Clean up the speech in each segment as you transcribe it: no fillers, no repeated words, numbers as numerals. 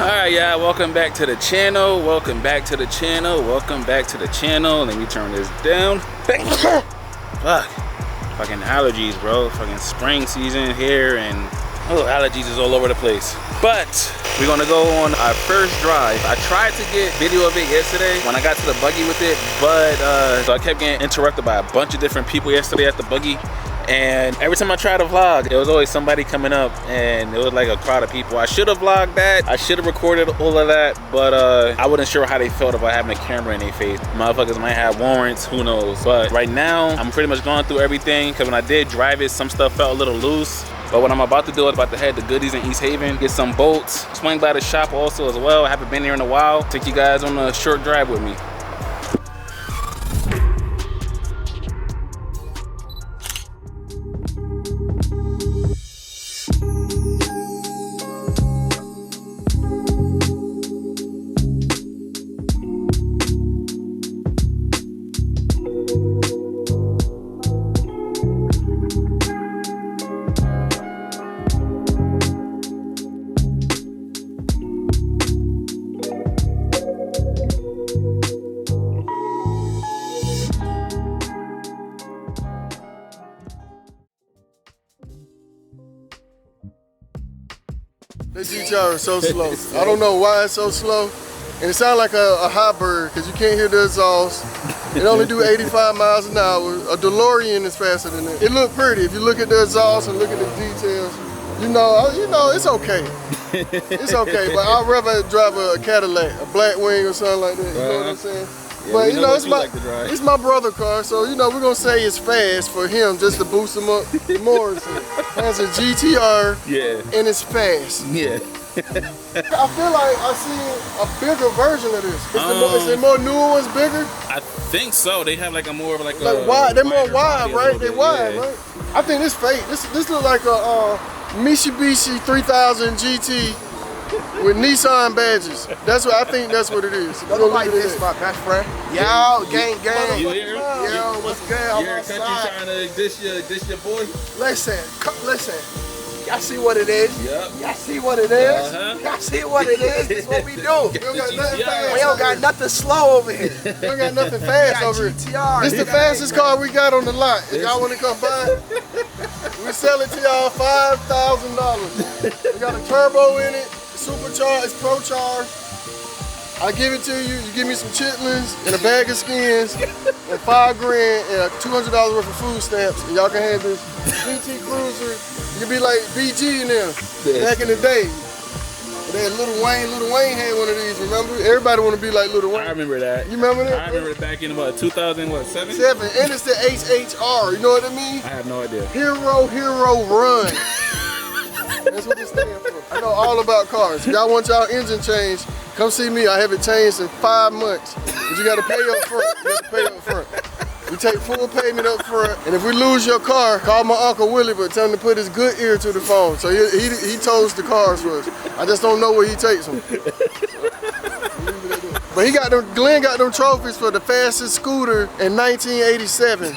Alright, yeah, welcome back to the channel. Welcome back to the channel. Welcome back to the channel. Let me turn this down. Fuck. Fucking allergies, bro. Fucking spring season here and allergies is all over the place. But we're gonna go on our first drive. I tried to get video of it yesterday when I got to the buggy with it, but so I kept getting interrupted by a bunch of different people yesterday at the buggy. And every time I tried to vlog, there was always somebody coming up and it was like a crowd of people. I should have vlogged that. I should have recorded all of that, but I wasn't sure how they felt about having a camera in their face. Motherfuckers might have warrants, who knows. But right now, I'm pretty much going through everything because when I did drive it, some stuff felt a little loose. But what I'm about to do is about to head to Goodies in East Haven, get some bolts, swing by the shop also as well. I haven't been here in a while. Take you guys on a short drive with me. That GTR is so slow. I don't know why it's so slow. And it sounds like a hot bird because you can't hear the exhaust. It only do 85 miles an hour. A DeLorean is faster than it. It look pretty. If you look at the exhaust and look at the details, you know, it's okay. It's okay, but I'd rather drive a Cadillac, a Blackwing or something like that. You know what I'm saying? Yeah, but you know, it's my brother's car, so you know we're gonna say it's fast for him just to boost him up more. Has a GTR, yeah, and it's fast. Yeah. I feel like I see a bigger version of this. Is the more newer ones bigger? I think so. They have like a more of like a wide. They're more wide, right? They're wide, right? I think this fake. This look like a Mitsubishi 3000 GT. With Nissan badges. That's what I think. That's what it is. Look like this, my best friend. Yo, gang. You here? Yo, what's good? I'm country trying to dish your boy? Listen. Y'all see what it is? Yep. Y'all see what it is? Y'all see what it is? This is what we do. We don't got nothing fast. We don't got nothing slow over here. We don't got nothing fast over here. This the fastest car we got on the lot. If y'all want to come buy it, we sell it to y'all $5,000. We got a turbo in it. Supercharged, it's pro-charged. I give it to you, you give me some chitlins and a bag of skins and $5 grand and $200 worth of food stamps, and y'all can have this PT Cruiser. You can be like BG in them back in the day. They had Lil Wayne had one of these, remember? Everybody want to be like Lil Wayne. I remember that. You remember that? I remember it back in about 2007? 7, and it's the HHR, you know what I mean? I have no idea. Hero, run. That's what this stands for. I know all about cars. If y'all want y'all engine changed, come see me. I have it changed in 5 months. But you gotta pay up front. You gotta pay up front. We take full payment up front. And if we lose your car, call my Uncle Willie, but tell him to put his good ear to the phone. So he tows the cars for us. I just don't know where he takes them. But Glenn got them trophies for the fastest scooter in 1987.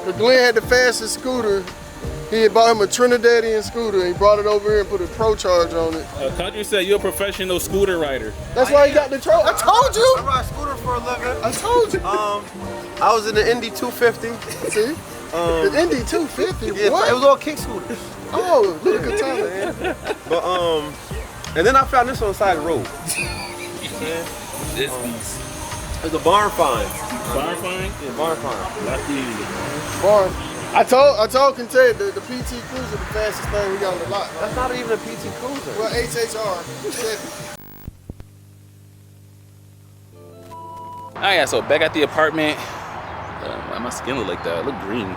But Glenn had the fastest scooter. He had bought him a Trinidadian scooter and he brought it over here and put a Pro Charge on it. Country said you're a professional scooter rider. That's why he got the trophy. I told you! I ride scooter for a living. I told you. I was in the Indy 250. See? The Indy 250? Yeah, what? It was all kick scooters. Oh, look at Katana, man. But and then I found this on the side of the road. This beast. It's a barn find. Barn find? Yeah, barn find. Lucky. Barn. I told Kintaid the PT Cruiser the fastest thing we got on the lot. That's not even a PT Cruiser. Well, HHR. Alright, so back at the apartment. Why my skin look like that? I look green.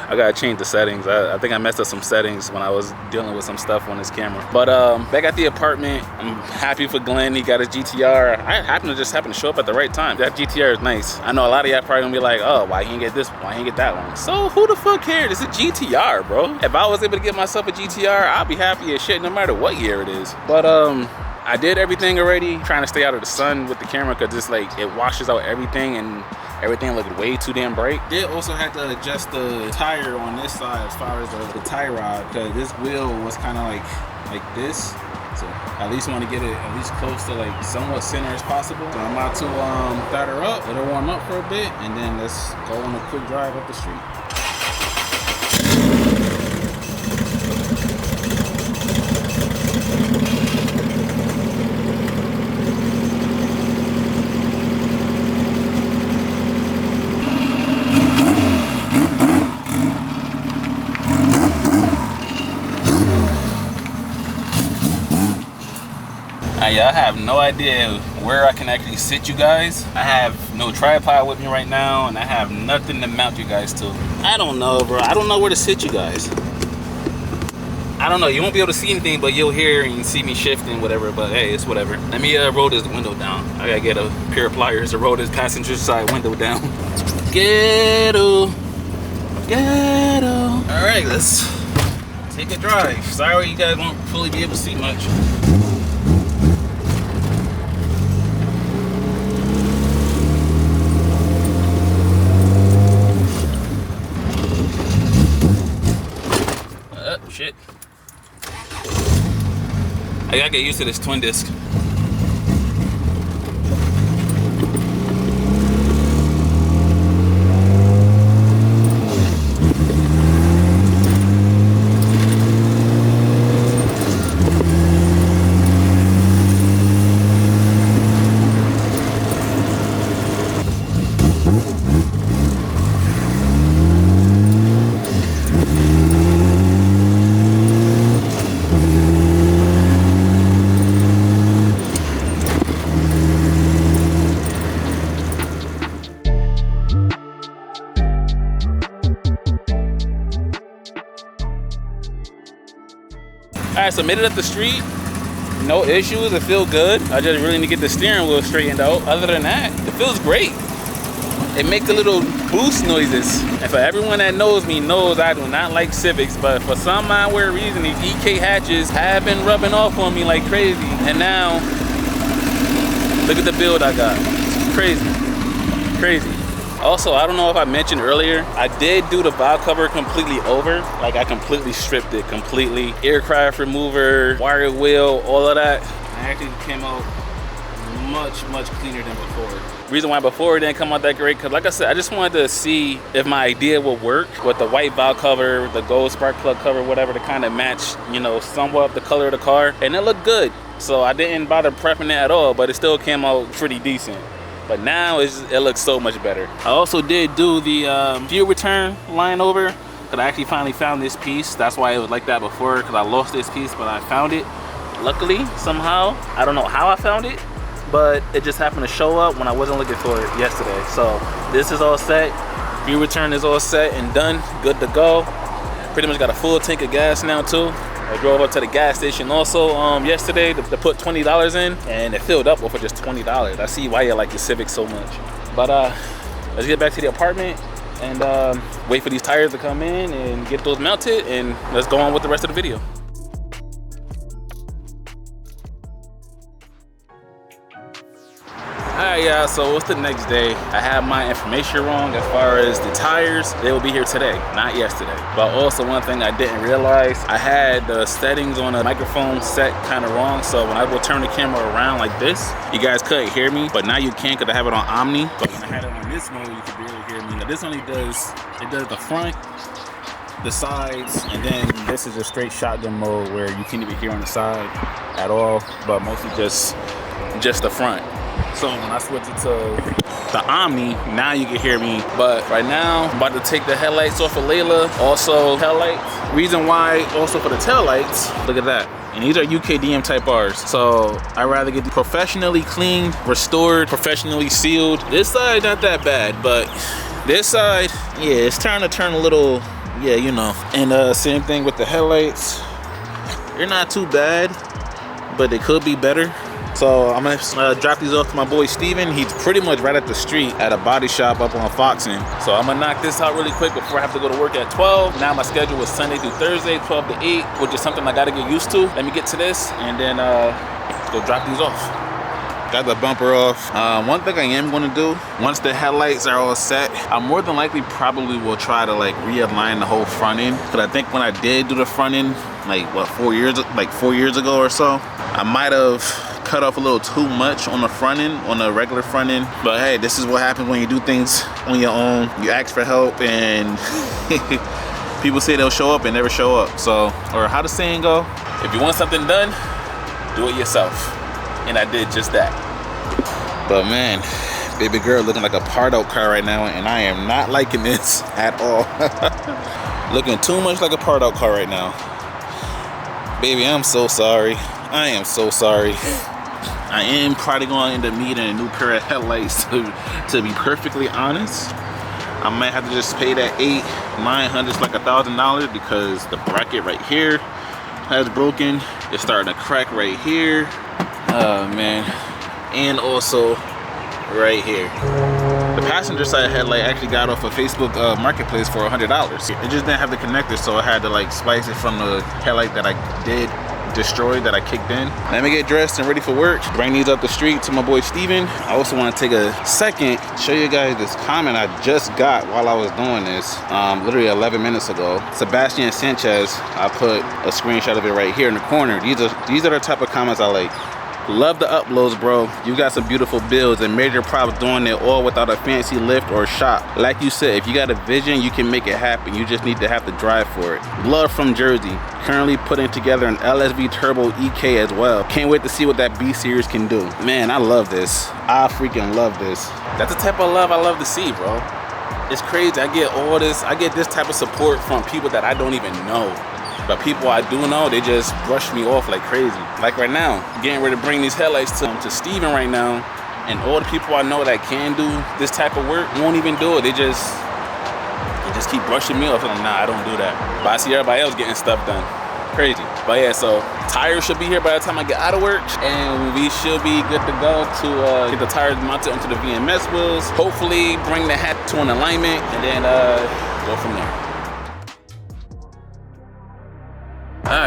I gotta change the settings. I think I messed up some settings when I was dealing with some stuff on this camera. But back at the apartment, I'm happy for Glenn. He got his GTR. I happen to show up at the right time. That GTR is nice. I know a lot of y'all probably gonna be like, oh, why he didn't get this? Why he didn't get that one? So who the fuck cares? It's a GTR, bro. If I was able to get myself a GTR, I'll be happy as shit no matter what year it is. But I did everything already, trying to stay out of the sun with the camera because it's like it washes out everything and everything looked way too damn bright. Did also have to adjust the tire on this side as far as the tie rod because this wheel was kind of like this. So at least want to get it at least close to like somewhat center as possible. So I'm about to start her up, let her warm up for a bit, and then let's go on a quick drive up the street. Yeah, I have no idea where I can actually sit you guys. I have no tripod with me right now, and I have nothing to mount you guys to. I don't know, bro. I don't know where to sit you guys. I don't know. You won't be able to see anything, but you'll hear and see me shifting, whatever. But hey, it's whatever. Let me roll this window down. I gotta get a pair of pliers to roll this passenger side window down. Ghetto. Ghetto. All right, let's take a drive. Sorry you guys won't fully be able to see much. Shit. I gotta get used to this twin disc. Alright, so made it up the street. No issues, it feels good. I just really need to get the steering wheel straightened out. Other than that, it feels great. It makes a little boost noises. And for everyone that knows me knows I do not like Civics, but for some odd weird reason, these EK hatches have been rubbing off on me like crazy. And now, look at the build I got. It's crazy, crazy. Also, I don't know if I mentioned earlier, I did do the valve cover completely over. Like I completely stripped it completely. Aircraft remover, wire wheel, all of that. It actually came out much cleaner than before. Reason why before it didn't come out that great, because like I said, I just wanted to see if my idea would work with the white valve cover, the gold spark plug cover, whatever, to kind of match, you know, somewhat the color of the car. And it looked good. So I didn't bother prepping it at all, but it still came out pretty decent. But now it looks so much better. I also did do the fuel return line over, because I actually finally found this piece. That's why it was like that before, because I lost this piece, but I found it. Luckily, somehow. I don't know how I found it, but it just happened to show up when I wasn't looking for it yesterday. So this is all set. Fuel return is all set and done. Good to go. Pretty much got a full tank of gas now too. I drove up to the gas station also yesterday to put $20 in, and it filled up for just $20. I see why you like the Civic so much. But let's get back to the apartment and wait for these tires to come in and get those mounted, and let's go on with the rest of the video. Alright, y'all, so what's the next day? I have my information wrong as far as the tires. They will be here today, not yesterday. But also one thing I didn't realize, I had the settings on the microphone set kind of wrong. So when I will turn the camera around like this, you guys couldn't hear me, but now you can because I have it on Omni. But when I had it on this mode, you could barely hear me. Now this only does the front, the sides, and then this is a straight shotgun mode where you can't even hear on the side at all, but mostly just the front. So when I switch it to the Omni, now you can hear me. But right now, I'm about to take the headlights off of Layla. Also, taillights. Reason why, also for the taillights, look at that. And these are UKDM type R's. So I'd rather get professionally cleaned, restored, professionally sealed. This side, not that bad, but this side, yeah, it's starting to turn a little, yeah, you know. And same thing with the headlights. They're not too bad, but they could be better. So I'm gonna drop these off to my boy Steven. He's pretty much right at the street at a body shop up on Foxen. So I'm gonna knock this out really quick before I have to go to work at 12. Now my schedule is Sunday through Thursday, 12 to 8, which is something I gotta get used to. Let me get to this and then go drop these off. Got the bumper off. One thing I am gonna do, once the headlights are all set, I more than likely probably will try to like realign the whole front end. Cause I think when I did do the front end, like what, 4 years ago or so, I might have cut off a little too much on the front end, on the regular front end. But hey, this is what happens when you do things on your own. You ask for help and people say they'll show up and never show up. So, or how the saying go? If you want something done, do it yourself. And I did just that. But man, baby girl looking like a pardo car right now, and I am not liking this at all. Looking too much like a pardo car right now. Baby, I'm so sorry. I am so sorry. I am probably going to end up needing a new pair of headlights to be perfectly honest. I might have to just pay that $800-900, like $1,000, because the bracket right here has broken. It's starting to crack right here. Oh man. And also right here. The passenger side headlight actually got off of Facebook Marketplace for $100. It just didn't have the connector, so I had to like splice it from the headlight that I did destroy, that I kicked in. Let me get dressed and ready for work. Bring these up the street to my boy Steven. I also want to take a second to show you guys this comment I just got while I was doing this, literally 11 minutes ago. Sebastian Sanchez, I put a screenshot of it right here in the corner. These are the type of comments I like. Love the uploads, bro. You got some beautiful builds and major props doing it all without a fancy lift or shop. Like you said, if you got a vision, you can make it happen. You just need to have to drive for it. Love from Jersey. Currently putting together an LSV Turbo EK as well. Can't wait to see what that B series can do. Man, I love this. I freaking love this. That's the type of love I love to see, bro. It's crazy. I get this type of support from people that I don't even know. But people I do know, they just brush me off like crazy. Like right now, getting ready to bring these headlights to Steven right now, and all the people I know that can do this type of work won't even do it. They just keep brushing me off. I'm nah, I don't do that. But I see everybody else getting stuff done. Crazy. But yeah, so tires should be here by the time I get out of work, and we should be good to go to get the tires mounted onto the VMS wheels. Hopefully bring the hat to an alignment, and then go from there.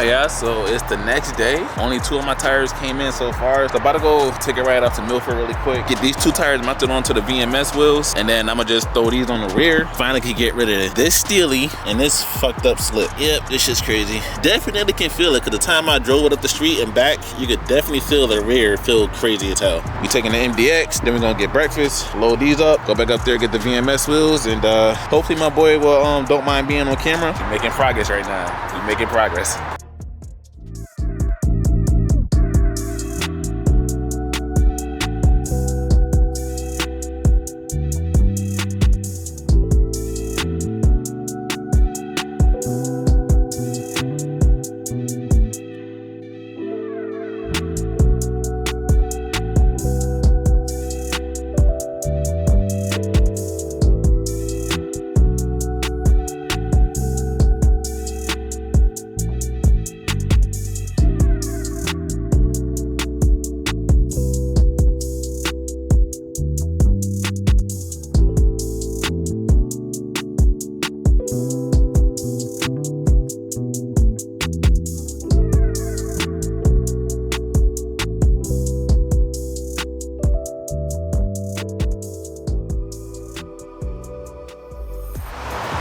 Yeah, so it's the next day. Only 2 of my tires came in so far. So about to go take a ride out to Milford really quick. Get these 2 tires mounted onto the VMS wheels, and then I'm gonna just throw these on the rear. Finally can get rid of this steely and this fucked up slip. Yep, this shit's crazy. Definitely can feel it, because the time I drove it up the street and back, you could definitely feel the rear feel crazy as hell. We taking the MDX, then we're gonna get breakfast, load these up, go back up there, get the VMS wheels, and hopefully my boy will don't mind being on camera. We're making progress right now. We're making progress.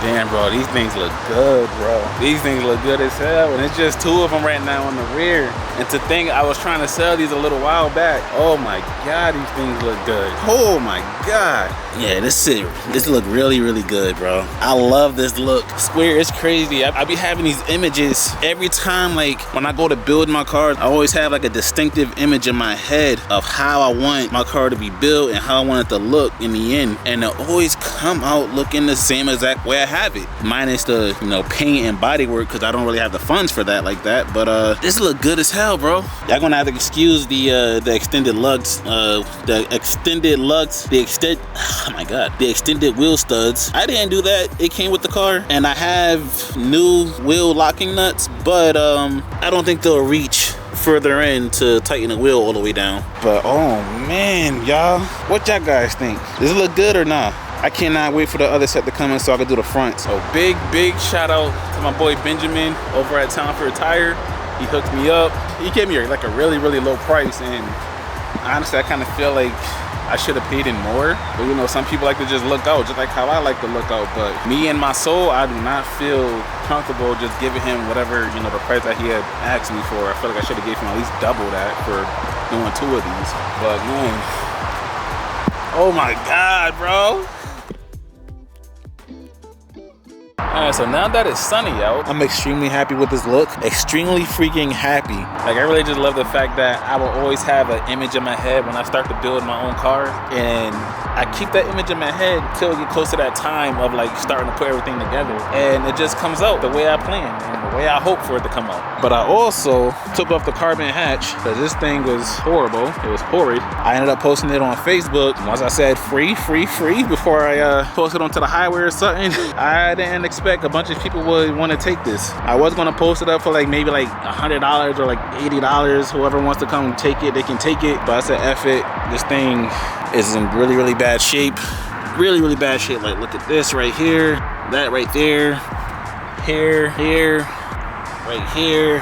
Damn, bro, these things look good, bro. These things look good as hell, and it's just 2 of them right now on the rear. And to think I was trying to sell these a little while back. Oh my God, these things look good. Oh my God. Yeah, this look really, really good, bro. I love this look. Square, it's crazy. I be having these images every time, like when I go to build my car, I always have like a distinctive image in my head of how I want my car to be built and how I want it to look in the end. And it always come out looking the same exact way I have it. Minus the, paint and body work, because I don't really have the funds for that like that. But this look good as hell, bro. Y'all gonna have to excuse the extended lugs, the extended wheel studs. I didn't do that. It came with the car, and I have new wheel locking nuts, but I don't think they'll reach further in to tighten the wheel all the way down. But oh man, y'all, what y'all guys think? Does it look good or not? I cannot wait for the other set to come in so I can do the front. So big shout out to my boy Benjamin over at Town for a Tire. He hooked me up. He gave me like a really, really low price, and honestly, I kind of feel like I should have paid in more. But you know, some people like to just look out, just like how I like to look out. But me and my soul, I do not feel comfortable just giving him whatever, you know, the price that he had asked me for. I feel like I should have gave him at least double that for doing 2 of these. But man, oh my God, bro. Alright, so now that it's sunny out, I'm extremely happy with this look. Extremely freaking happy. Like, I really just love the fact that I will always have an image in my head when I start to build my own car. And I keep that image in my head until we get close to that time of like starting to put everything together. And it just comes out the way I planned and the way I hope for it to come out. But I also took off the carbon hatch because this thing was horrible. It was horrid. I ended up posting it on Facebook. Once I said free before I posted onto the highway or something, I didn't expect a bunch of people would want to take this. I was going to post it up for like maybe like $100 or like $80. Whoever wants to come take it, they can take it. But I said, F it. This thing is in really, really bad shape. Really, really bad shape. Like, look at this right here. That right there. Here. Right here.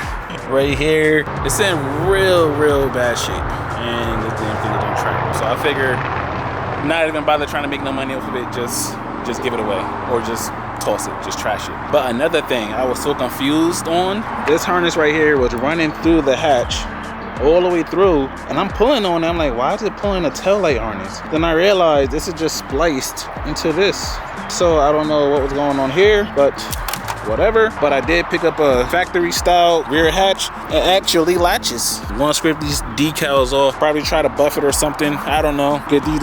Right here. It's in real, real bad shape. And this damn thing is on track. So I figure I'm not even bother trying to make no money off of it. Just give it away. Or just toss it, just trash it. But another thing I was so confused on, this harness right here was running through the hatch all the way through, and I'm pulling on it. I'm like, why is it pulling a taillight harness? Then I realized this is just spliced into this. So I don't know what was going on here, but whatever. But I did pick up a factory style rear hatch. It actually latches. I'm gonna scrape these decals off, probably try to buff it or something, I don't know. Get these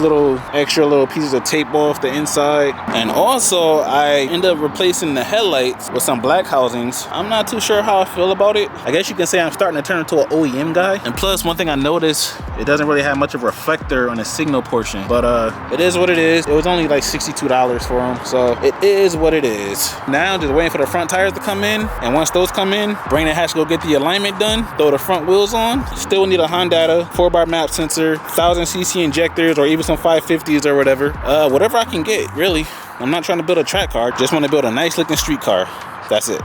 extra little pieces of tape off the inside. And also I end up replacing the headlights with some black housings. I'm not too sure how I feel about it. I guess you can say I'm starting to turn into an OEM guy. And plus, one thing I noticed, it doesn't really have much of a reflector on the signal portion, but it is what it is. It was only like $62 for them, so it is what it is. Now just waiting for the front tires to come in, and once those come in, bring the hatch, go get the alignment done, throw the front wheels on. Still need a Honda 4-bar map sensor, 1000cc injectors, or even some 550s or whatever. Whatever I can get, really. I'm not trying to build a track car, just want to build a nice looking street car. That's it.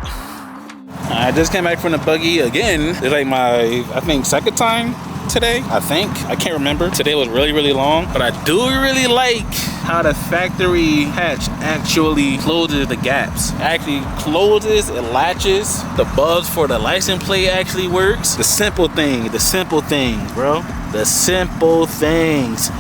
I just came back from the buggy again. It's like my, I think, second time today, I think. I can't remember. Today was really, really long, but I do really like how the factory hatch actually closes the gaps. It actually closes, it latches. The bulbs for the license plate actually works. The simple things, bro. The simple things.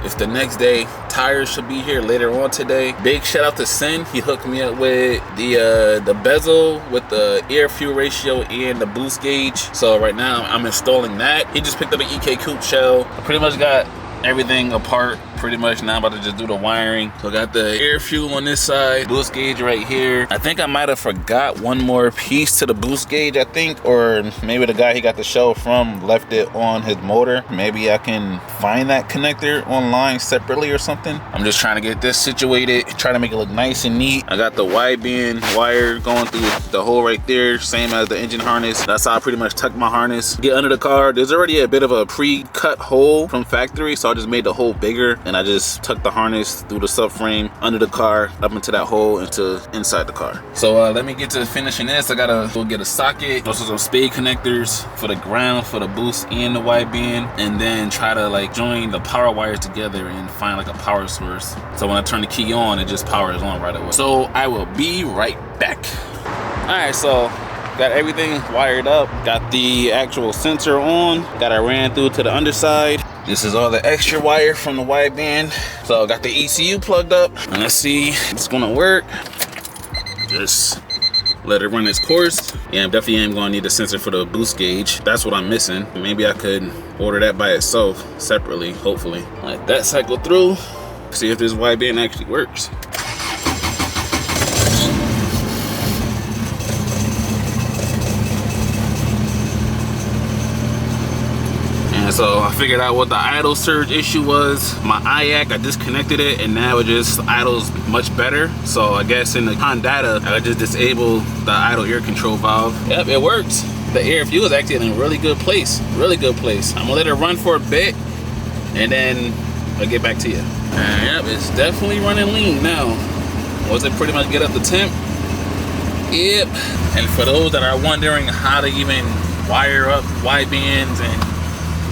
It's the next day. Tires should be here later on today. Big shout out to Sin. He hooked me up with the bezel with the air fuel ratio and the boost gauge. So right now I'm installing that. He just picked up an EK coupe shell. I pretty much got everything apart pretty much. Now I'm about to just do the wiring. So I got the air fuel on this side, boost gauge right here. I think I might have forgot one more piece to the boost gauge, I think, or maybe the guy he got the shell from left it on his motor. Maybe I can find that connector online separately or something. I'm just trying to get this situated, trying to make it look nice and neat. I got the wideband wire going through the hole right there, same as the engine harness. That's how I pretty much tuck my harness. Get under the car. There's already a bit of a pre-cut hole from factory, so I just made the hole bigger, and I just tucked the harness through the subframe under the car up into that hole into inside the car. So let me get to finishing this. I gotta go get a socket, also some spade connectors for the ground, for the boost and the wideband, and then try to like join the power wires together and find like a power source. So when I turn the key on, it just powers on right away. So I will be right back. All right, so got everything wired up, got the actual sensor on, got it ran through to the underside. This is all the extra wire from the wideband. So I got the ECU plugged up, and let's see if it's gonna work. Just let it run its course. Yeah, I definitely am gonna need a sensor for the boost gauge. That's what I'm missing. Maybe I could order that by itself separately, hopefully. Let that cycle through, see if this wideband actually works. So I figured out what the idle surge issue was. My IAC, I disconnected it, and now it just idles much better. So I guess in the Honda, I just disabled the idle air control valve. Yep, it works. The air fuel is actually in a really good place. Really good place. I'm gonna let it run for a bit, and then I'll get back to you. Yep, it's definitely running lean now. Once it pretty much get up to temp. Yep. And for those that are wondering how to even wire up wide bands and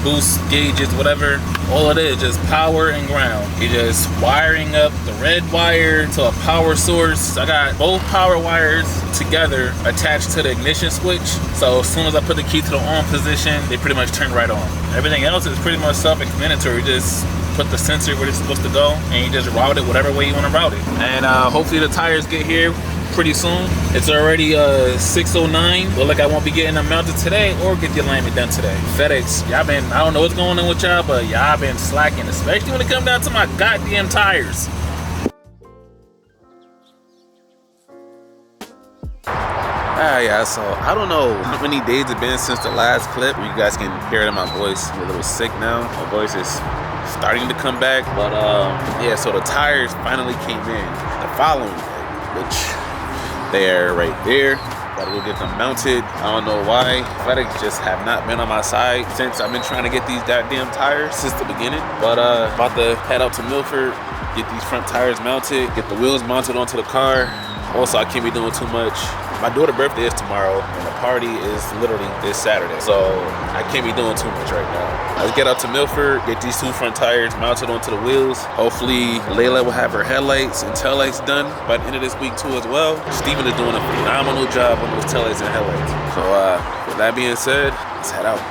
boost gauges, whatever. All it is just power and ground. You're just wiring up the red wire to a power source. I got both power wires together attached to the ignition switch. So as soon as I put the key to the on position, they pretty much turn right on. Everything else is pretty much self-explanatory. Just put the sensor where it's supposed to go and you just route it whatever way you want to route it. And hopefully the tires get here pretty soon. It's already 6:09. Look like I won't be getting them mounted today or get the alignment done today. FedEx, y'all been, I don't know what's going on with y'all, but y'all been slacking, especially when it comes down to my goddamn tires. Alright, yeah, so I don't know how many days it's been since the last clip. You guys can hear it in my voice. I'm a little sick now. My voice is starting to come back. But yeah, so the tires finally came in the following day, which they're right there. Gotta go get them mounted. I don't know why. FedEx just have not been on my side since I've been trying to get these goddamn tires since the beginning. But about to head out to Milford, get these front tires mounted, get the wheels mounted onto the car. Also, I can't be doing too much. My daughter's birthday is tomorrow, and the party is literally this Saturday. So I can't be doing too much right now. Let's get out to Milford, get these two front tires mounted onto the wheels. Hopefully, Layla will have her headlights and taillights done by the end of this week too as well. Steven is doing a phenomenal job on those taillights and headlights. So with that being said, let's head out.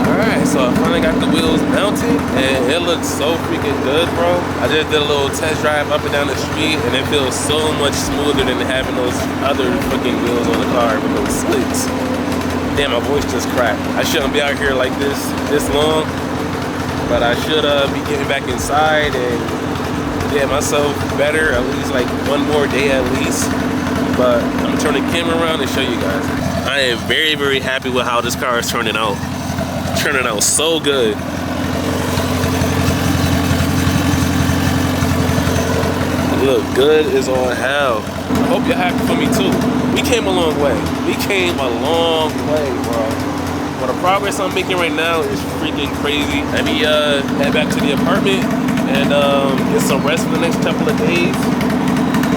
Alright, so I finally got the wheels mounted and it looks so freaking good, bro. I just did a little test drive up and down the street and it feels so much smoother than having those other fucking wheels on the car with those slits. Damn, my voice just cracked. I shouldn't be out here like this long, but I should be getting back inside and get myself better, at least like one more day at least. But I'm gonna turn the camera around and show you guys. I am very, very happy with how this car is turning out. Turning out so good. Look good as all hell. I hope you're happy for me too. We came a long way. We came a long way, bro. But the progress I'm making right now is freaking crazy. Let me head back to the apartment and get some rest for the next couple of days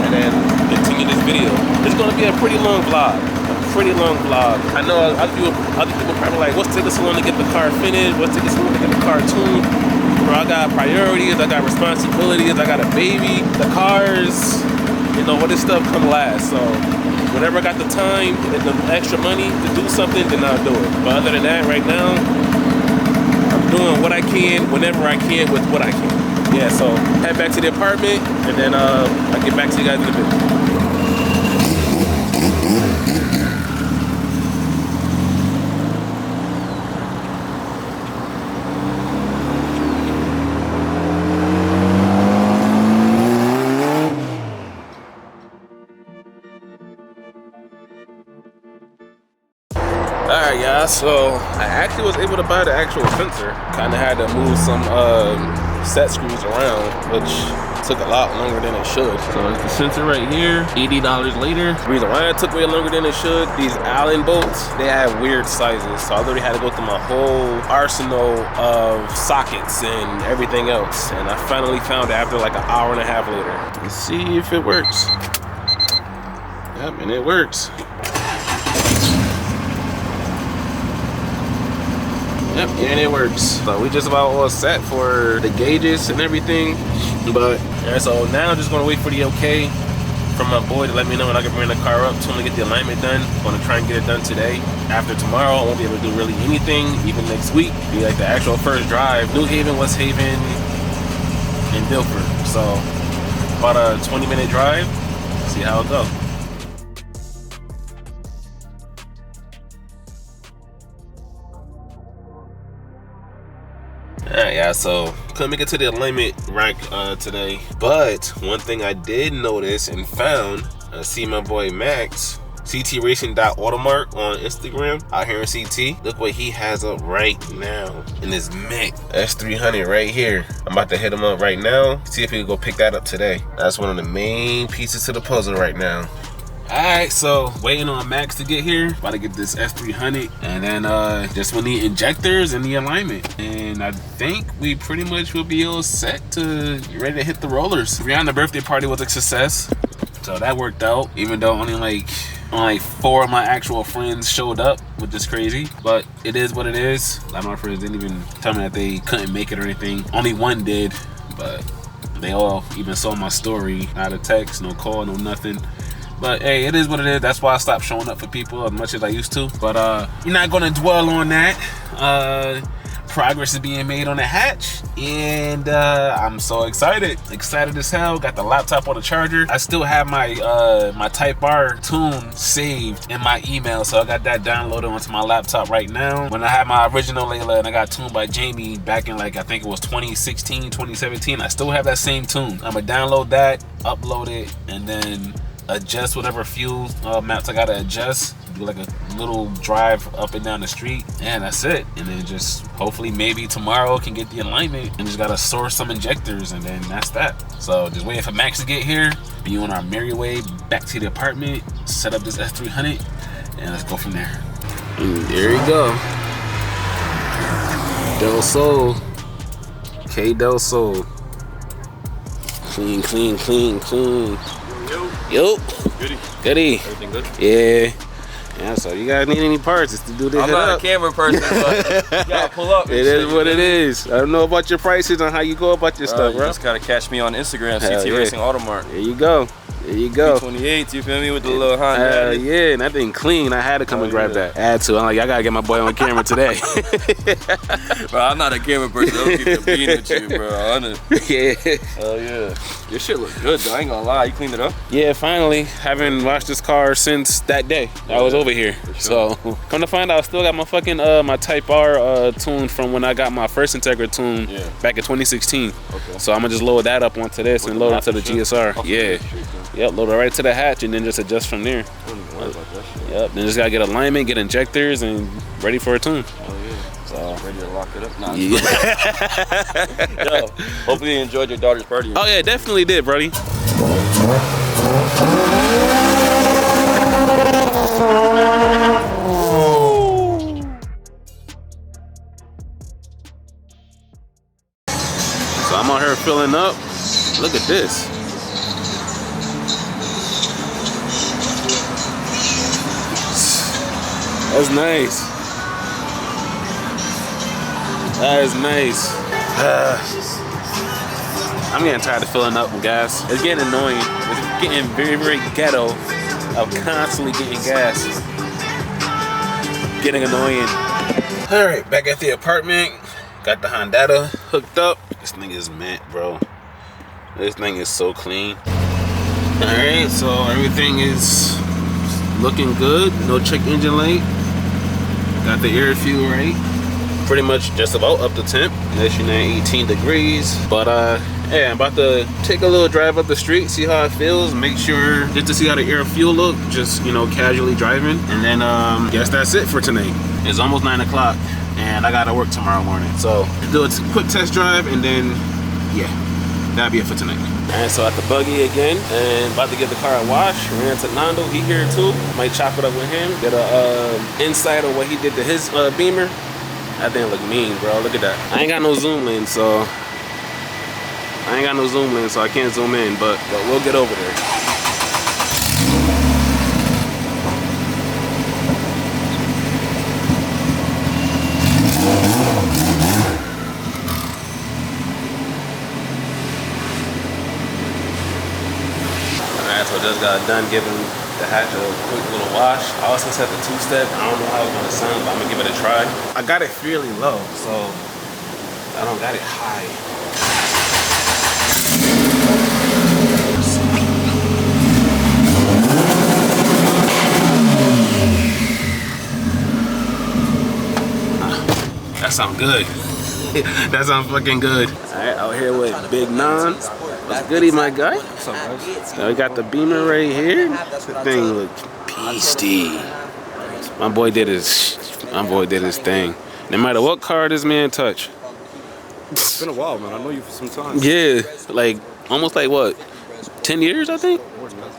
and then continue this video. It's gonna be a pretty long vlog. Pretty long vlog. I know other people probably like, what's taking so long to get the car finished? What's taking so long to get the car tuned? Bro, I got priorities, I got responsibilities, I got a baby, the cars, you know, all this stuff come last. So whenever I got the time and the extra money to do something, then I'll do it. But other than that, right now, I'm doing what I can, whenever I can, with what I can. Yeah, so head back to the apartment and then I'll get back to you guys in a bit. Alright, y'all, so I actually was able to buy the actual sensor. Kind of had to move some set screws around, which took a lot longer than it should. So it's the sensor right here, $80 later. The reason why it took way longer than it should, these Allen bolts, they have weird sizes. So I literally had to go through my whole arsenal of sockets and everything else. And I finally found it after like an hour and a half later. Let's see if it works. Yep, and it works. Yep, and it works. So we just about all set for the gauges and everything. But yeah, so now I'm just gonna wait for the okay from my boy to let me know when I can bring the car up. So I'm gonna get the alignment done. I'm gonna try and get it done today. After tomorrow, I won't be able to do really anything. Even next week, be like the actual first drive. New Haven, West Haven, and Milford. So about a 20-minute drive. See how it goes. Alright, yeah, so couldn't make it to the alignment rack today, but one thing I did notice and found, see my boy Max, ctracing.automark on Instagram out here in CT. Look what he has up right now in his Mac S300 right here. I'm about to hit him up right now, see if he can go pick that up today. That's one of the main pieces to the puzzle right now. Alright, so waiting on Max to get here. About to get this S300 and then just will need injectors and the alignment. And I think we pretty much will be all set to ready to hit the rollers. Rihanna's birthday party was a success. So that worked out, even though only like only 4 of my actual friends showed up, which is crazy, but it is what it is. A lot of my friends didn't even tell me that they couldn't make it or anything. Only one did, but they all even saw my story. Not a text, no call, no nothing. But hey, it is what it is. That's why I stopped showing up for people as much as I used to. But you're not gonna dwell on that. Progress is being made on the hatch, and I'm so excited as hell. Got the laptop on the charger. I still have my my Type R tune saved in my email, so I got that downloaded onto my laptop right now. When I had my original Layla and I got tuned by Jamie back in, like, I think it was 2016, 2017, I still have that same tune. I'm gonna download that, upload it, and then adjust whatever fuel maps I gotta adjust. Do like a little drive up and down the street, and that's it. And then just hopefully maybe tomorrow can get the alignment, and just gotta source some injectors, and then that's that. So just waiting for Max to get here, be on our merry way back to the apartment, set up this S300, and let's go from there. And there you go, Del Sol, K Del Sol. Clean, clean, clean, clean. Yo. Goody. Goody. Everything good? Yeah. Yeah, so you guys need any parts just to do this? I'm not a camera person, but you gotta pull up. It is what it is. I don't know about your prices and how you go about your stuff, bro. You just gotta catch me on Instagram, CT Racing Automart. There you go. There you go. 28, you feel me, with the little Honda. Yeah, and that thing clean. I had to come and grab that. I had to. I'm like, I gotta get my boy on camera today. Bro, I'm not a camera person. I'll keep it being with you, bro. Yeah. Oh yeah. Your shit look good though. I ain't gonna lie. You cleaned it up? Yeah, finally. Haven't washed this car since that day I was over here. Sure. So come to find out, I still got my fucking my Type R tune from when I got my first Integra tune back in 2016. Okay. So I'm gonna just load that up onto this and load it to the GSR. Yeah. Yep, load it right to the hatch and then just adjust from there. Yep, then just gotta get alignment, get injectors, and ready for a tune. Oh yeah. So ready to lock it up? Nah, yeah. Yo, hopefully you enjoyed your daughter's party. Oh yeah, definitely did, buddy. So I'm out here filling up. Look at this. That's nice. That is nice. I'm getting tired of filling up with gas. It's getting annoying. It's getting very, very ghetto of constantly getting gas. Getting annoying. All right, back at the apartment. Got the Honda hooked up. This thing is mint, bro. This thing is so clean. All right, so everything is looking good. No check engine light. Got the air fuel right. Pretty much just about up to temp. Unless you're at 18 degrees. But yeah, I'm about to take a little drive up the street, see how it feels. Make sure just to see how the air fuel look. Just, you know, casually driving. And then guess that's it for tonight. It's almost 9 o'clock and I gotta work tomorrow morning. So do a quick test drive and then yeah, that'll be it for tonight. And so at the buggy again, and about to give the car a wash. Ran to Nando, he here too. Might chop it up with him. Get a insight on what he did to his Beamer. That thing look mean, bro. Look at that. I ain't got no zoom lens, so I can't zoom in, but we'll get over there. So just got done giving the hatch a quick little wash. I also set the 2-step. I don't know how it's gonna sound, but I'm gonna give it a try. I got it fairly low, so I don't got it high. That sounds good. That sounds fucking good. All right, out here with Big Non. What's goody, my guy? What's up, guys? Now we got the Beamer right here. The thing looks beastie. My boy did his thing. No matter what car this man touch. It's been a while, man. I know you for some time. Yeah, like almost like what, 10 years, I think?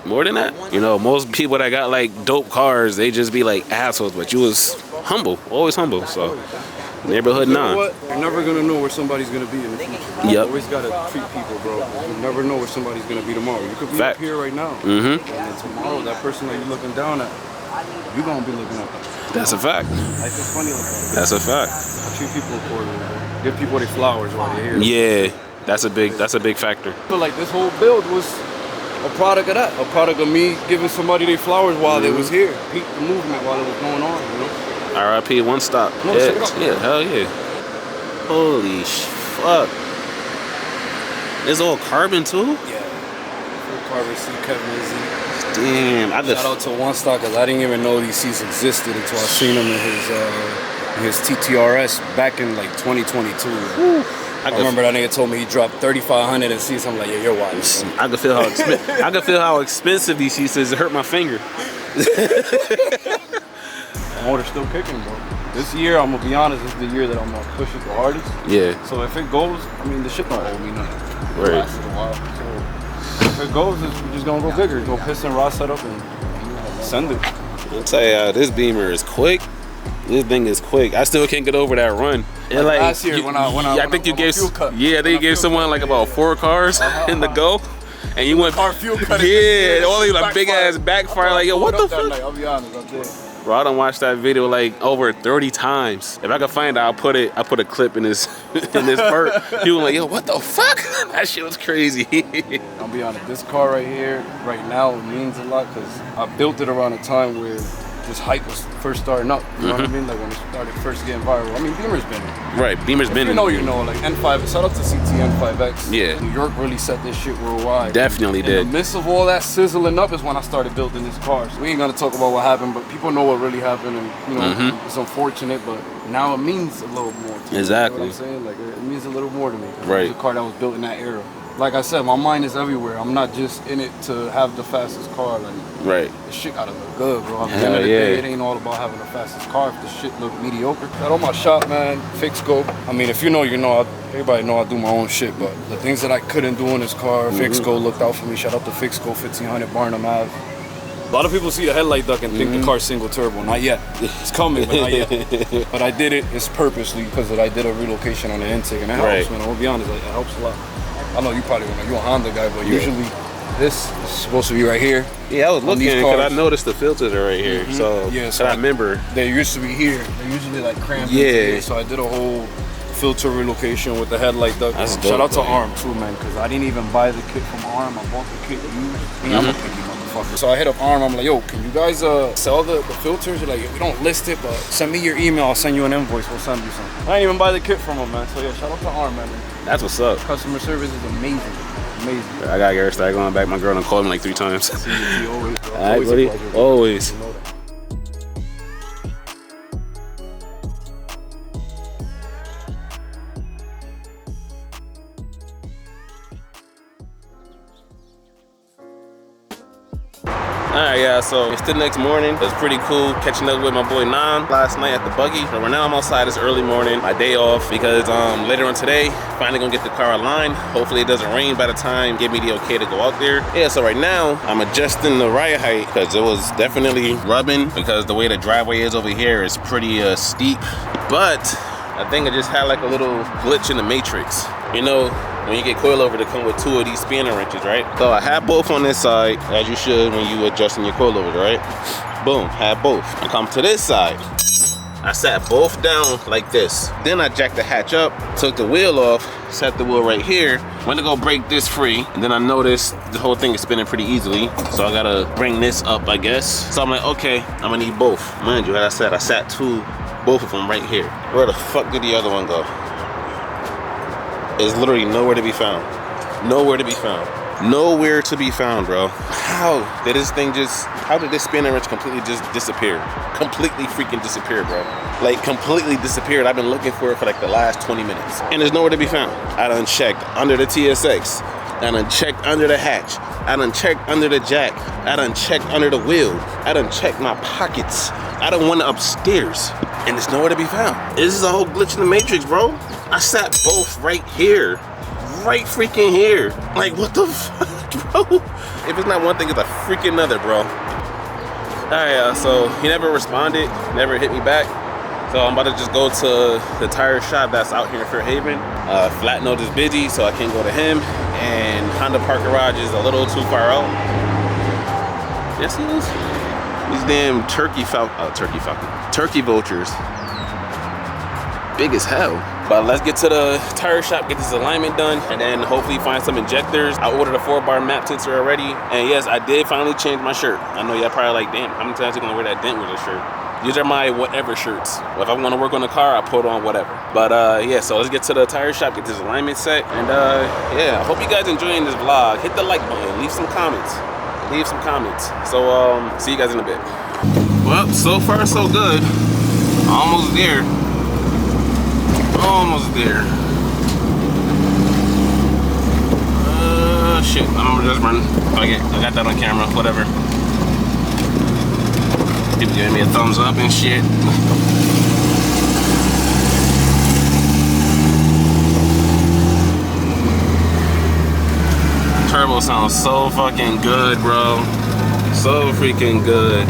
More than that. You know, most people that got like dope cars, they just be like assholes, but you was humble, always humble. So Neighborhood You know 9. what? You're never gonna know where somebody's gonna be in the future. Yep. You always gotta treat people, bro. You never know where somebody's gonna be tomorrow. You could be Fact. up here right now. Mm-hmm. And then tomorrow, that person that you're looking down at, you're gonna be looking up at. That's a fact. Life is funny like that. That's a fact. I treat people accordingly, bro. Give people their flowers while they're here. Yeah, that's a big factor. So like this whole build was a product of that. A product of me giving somebody their flowers while they was here. Peep the movement while it was going on, you know? RIP One Stop. No, Yeah, check it out. yeah, hell yeah. Holy fuck. It's all carbon too? Yeah. Full carbon seat, Kevin Izzy. Damn, I Shout just out to One Stock, because I didn't even know these seats existed until I seen them in his TTRS back in like 2022. I remember that nigga told me he dropped 3,500 in seats. I'm like, yeah, you're wild. I could feel how expensive these seats is. It hurt my finger. Motor's still kicking, bro. This year, I'm gonna be honest, this is the year that I'm gonna push it the hardest. Yeah. So if it goes, I mean, the shit don't owe me nothing. It Right. lasted a while. So if it goes, we're just gonna go bigger. Go piston rod setup and send it. I'll tell you, this Beamer is quick. This thing is quick. I still can't get over that run. And Like last year when I think you gave fuel cut. yeah, they gave someone like about 4 cars in the go, and you went Car fuel cut. yeah, all these like big ass backfire. Like yo, what the fuck? I'll be honest, I did. Bro, I done watched that video like over 30 times. If I could find it, I put a clip in this in this part. He was like, yo, what the fuck? That shit was crazy. I'll be honest, this car right here, right now, means a lot because I built it around a time where this hype was first starting up. You know what I mean? Like when it started first getting viral. I mean, Beamer's been Right, Beamer's been you know, like N5, shout out to CT N5X. Yeah. New York really set this shit worldwide. Definitely In did. the midst of all that sizzling up is when I started building this car. So we ain't gonna talk about what happened, but people know what really happened, and you know, it's unfortunate, but now it means a little more to me. Exactly. You know what I'm saying? Like it means a little more to me. Right. It was a car that was built in that era. Like I said, my mind is everywhere. I'm not just in it to have the fastest car. Like Right. the shit gotta look good, bro. At the end Hell of the yeah. day, it ain't all about having the fastest car. If the shit look mediocre, got on my shop, man. Fix go. I mean, if you know, you know. Everybody know I do my own shit, but the things that I couldn't do in this car, Fix go looked out for me. Shout out to Fix go, 1500 Barnum Ave. A lot of people see the headlight duck and think the car's single turbo. Not yet. It's coming, but not yet. But I did it. It's purposely because I did a relocation on the intake, and it helps, Right. man. I'll be honest, it helps a lot. I know you probably don't know. You're a Honda guy, but usually this is supposed to be right here. Yeah, I was On looking these because I cars. noticed the filters are right here. So, Yeah, so I remember. They used to be here. They usually like cramped Yeah. into here. So I did a whole filter relocation with the headlight duct. That's Shout dope, out to man. ARM too, man, because I didn't even buy the kit from ARM. I bought the kit used. I'm a picky motherfucker. So I hit up ARM. I'm like, yo, can you guys sell the filters? They're like, yeah, we don't list it, but send me your email. I'll send you an invoice. We'll send you some. I didn't even buy the kit from them, man. So yeah, shout out to ARM, man. That's what's up. Customer service is amazing. Amazing. I gotta get her started going back. My girl done called me like 3 times. Always, bro. All right, Always a buddy. pleasure, bro. Always. You know that. Alright, yeah, so it's the next morning. It was pretty cool catching up with my boy Nan last night at the buggy. So right now I'm outside this early morning, my day off, because later on today, finally gonna get the car aligned. Hopefully it doesn't rain by the time, give me the okay to go out there. Yeah, so right now I'm adjusting the ride height because it was definitely rubbing because the way the driveway is over here is pretty steep. But I think I just had like a little glitch in the matrix. You know, when you get coilover, they come with 2 of these spanner wrenches, right? So I had both on this side, as you should when you adjusting your coilovers, right? Boom, had both. I come to this side, I sat both down like this. Then I jacked the hatch up, took the wheel off, set the wheel right here, went to go break this free, and then I noticed the whole thing is spinning pretty easily, so I gotta bring this up, I guess. So I'm like, okay, I'm gonna need both. Mind you, as I sat both of them right here. Where the fuck did the other one go? Is literally nowhere to be found. Nowhere to be found. Nowhere to be found, bro. How did this spinner wrench completely just disappear? Completely freaking disappear, bro. Like completely disappeared. I've been looking for it for like the last 20 minutes. And there's nowhere to be found. I done checked under the TSX. I done checked under the hatch. I done checked under the jack. I done checked under the wheel. I done checked my pockets. I done went upstairs. And there's nowhere to be found. This is a whole glitch in the matrix, bro. I sat both right here. Right freaking here. Like, what the fuck, bro? If it's not one thing, it's a freaking another, bro. Alright, so he never responded, never hit me back. So I'm about to just go to the tire shop that's out here in Fairhaven. Flat Note is busy, so I can't go to him. And Honda Park Garage is a little too far out. Yes, he is. These damn turkey vultures. Big as hell. But let's get to the tire shop, get this alignment done, and then hopefully find some injectors. I ordered a 4-bar map tensor already. And yes, I did finally change my shirt. I know y'all probably like, damn, how many times you gonna wear that dent with a shirt? These are my whatever shirts. If I want to work on the car, I put on whatever. But yeah, so let's get to the tire shop, get this alignment set. And yeah, I hope you guys enjoying this vlog. Hit the like button, leave some comments. Leave some comments. So see you guys in a bit. Well, so far so good. Almost there. Almost there. Shit, I'm gonna just run. I got that on camera, whatever. People giving me a thumbs up and shit. Turbo sounds so fucking good, bro. So freaking good.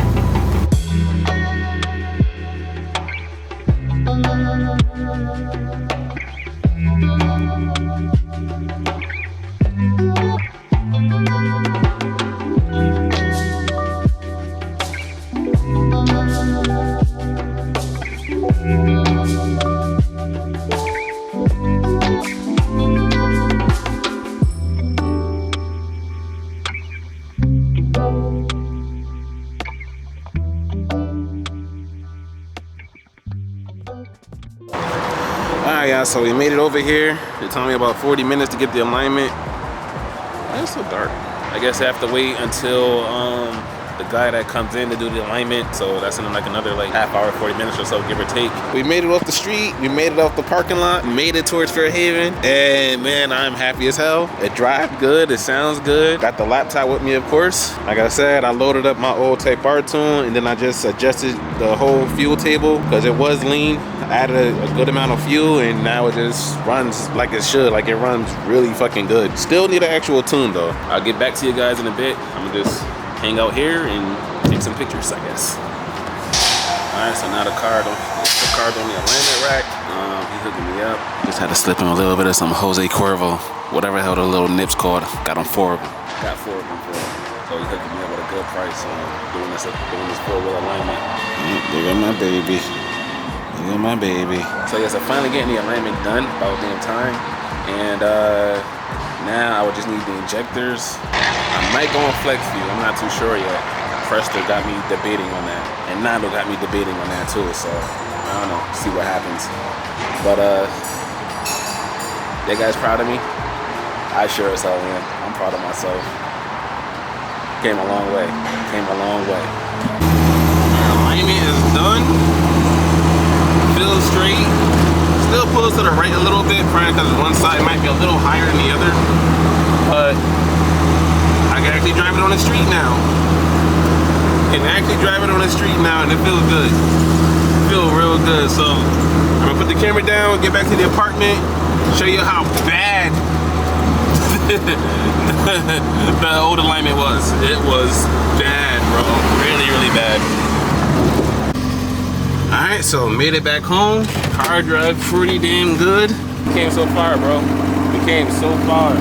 Alright, y'all, so we made it over here. It took me about 40 minutes to get the alignment. Why is it so dark? I guess I have to wait until the guy that comes in to do the alignment. So that's in like another like half hour, 40 minutes or so, give or take. We made it off the street. We made it off the parking lot. Made it towards Fairhaven. And man, I'm happy as hell. It drives good. It sounds good. Got the laptop with me, of course. Like I said, I loaded up my old Type R tune and then I just adjusted the whole fuel table because it was lean. I added a good amount of fuel and now it just runs like it should. Like it runs really fucking good. Still need an actual tune though. I'll get back to you guys in a bit. I'm gonna just hang out here and take some pictures, I guess. Alright, so now the car's on the alignment rack. He hooking me up. Just had to slip him a little bit of some Jose Cuervo, whatever the hell the little nip's called. Got him 4 of them. Got 4 of them for him. So he hooking me up with a good price on doing this 4-wheel alignment. There go my baby. There go my baby. So yes, I'm finally getting the alignment done about damn time. And now I would just need the injectors. I might go on flex fuel, I'm not too sure yet. Prester got me debating on that. And Nando got me debating on that too, so I don't know, see what happens. But that guy's proud of me. I sure as hell am. I'm proud of myself. Came a long way. Came a long way. Alignment is done. Feels straight. Still pulls to the right a little bit, probably because one side might be a little higher than the other. But I can actually drive it on the street now. Can actually drive it on the street now and it feels good. It feels real good. So I'm gonna put the camera down, get back to the apartment, show you how bad the old alignment was. It was bad, bro. Really, really bad. Alright, so made it back home. Car drive pretty damn good. Came so far, bro. We came so far.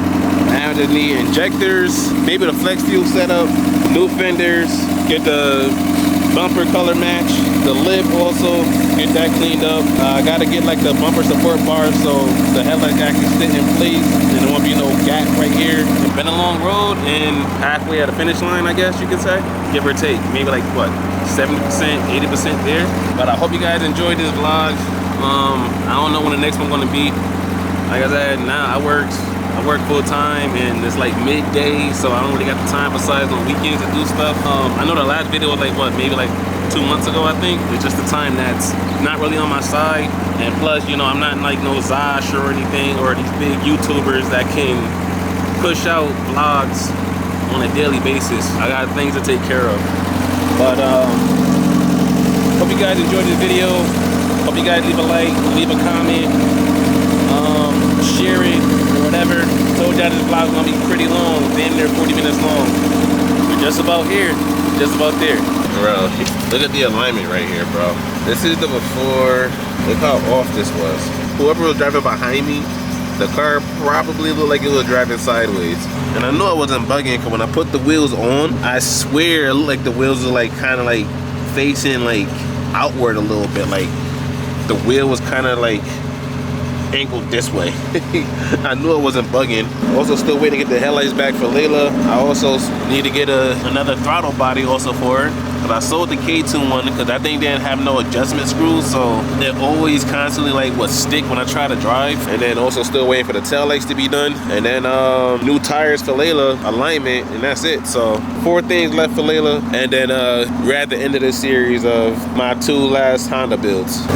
Now I just need injectors, maybe the flex fuel setup, new fenders, get the bumper color match, the lip also, get that cleaned up. I gotta get like the bumper support bar so the headlight actually sit in place and there won't be no gap right here. It's been a long road and halfway at the finish line, I guess you could say, give or take. Maybe like what, 70%, 80% there. But I hope you guys enjoyed this vlog. I don't know when the next one's gonna be. Like I said, now I work full time and it's like midday, so I don't really got the time besides on weekends to do stuff. I know the last video was like what, maybe like 2 months ago, I think. It's just the time that's not really on my side, and plus, you know, I'm not like no Zosh or anything or these big YouTubers that can push out vlogs on a daily basis. I got things to take care of. But hope you guys enjoyed this video. Hope you guys leave a like, leave a comment, share it, or whatever. Told y'all this vlog is gonna be pretty long, damn near 40 minutes long. We're just about here, just about there. Bro, look at the alignment right here, bro. This is the before. Look how off this was. Whoever was driving behind me, the car probably looked like it was driving sideways. And I knew I wasn't bugging because when I put the wheels on, I swear it looked like the wheels were like kind of like facing like outward a little bit. Like the wheel was kind of like angled this way. I knew I wasn't bugging. Also still waiting to get the headlights back for Layla. I also need to get another throttle body also for her. But I sold the K2 one because I think they didn't have no adjustment screws, so it always constantly like would stick when I try to drive. And then also still waiting for the tail lights to be done. And then new tires for Layla, alignment, and that's it. So 4 things left for Layla. And then we're at the end of this series of my 2 last Honda builds.